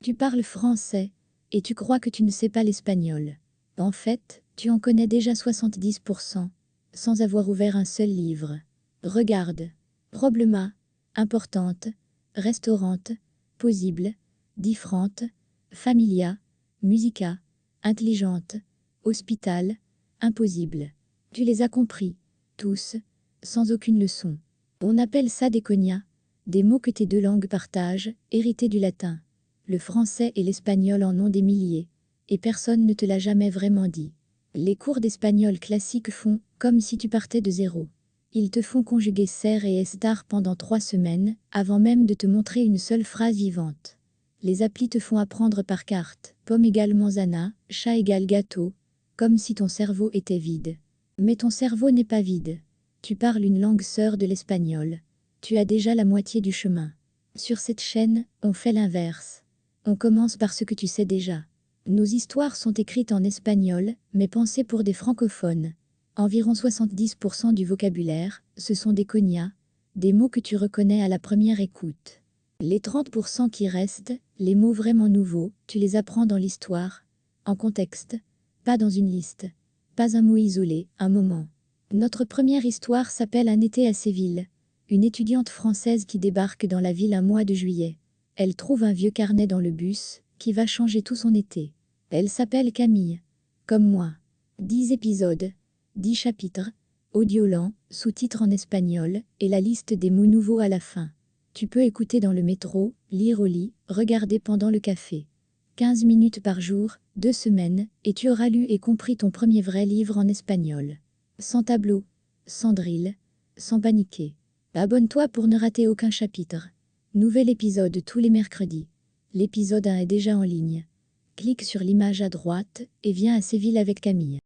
Tu parles français, et tu crois que tu ne sais pas l'espagnol. En fait, tu en connais déjà 70%, sans avoir ouvert un seul livre. Regarde. Problema, importante, restaurante, possible, différente, familia, musica, intelligente, hospital, impossible. Tu les as compris, tous, sans aucune leçon. On appelle ça des cognats, des mots que tes deux langues partagent, hérités du latin. Le français et l'espagnol en ont des milliers, et personne ne te l'a jamais vraiment dit. Les cours d'espagnol classique font comme si tu partais de zéro. Ils te font conjuguer ser et estar pendant 3 semaines, avant même de te montrer une seule phrase vivante. Les applis te font apprendre par carte, pomme égale manzana, chat égale gâteau, comme si ton cerveau était vide. Mais ton cerveau n'est pas vide. Tu parles une langue sœur de l'espagnol. Tu as déjà la moitié du chemin. Sur cette chaîne, on fait l'inverse. On commence par ce que tu sais déjà. Nos histoires sont écrites en espagnol, mais pensées pour des francophones. Environ 70% du vocabulaire, ce sont des cognats, des mots que tu reconnais à la première écoute. Les 30% qui restent, les mots vraiment nouveaux, tu les apprends dans l'histoire, en contexte, pas dans une liste. Pas un mot isolé, un moment. Notre première histoire s'appelle Un été à Séville. Une étudiante française qui débarque dans la ville un mois de juillet. Elle trouve un vieux carnet dans le bus, qui va changer tout son été. Elle s'appelle Camille. Comme moi. 10 épisodes, 10 chapitres, audio lent, sous-titres en espagnol, et la liste des mots nouveaux à la fin. Tu peux écouter dans le métro, lire au lit, regarder pendant le café. 15 minutes par jour, 2 semaines, et tu auras lu et compris ton premier vrai livre en espagnol. Sans tableau, sans drill, sans paniquer. Abonne-toi pour ne rater aucun chapitre. Nouvel épisode tous les mercredis. L'épisode 1 est déjà en ligne. Clique sur l'image à droite et viens à Séville avec Camille.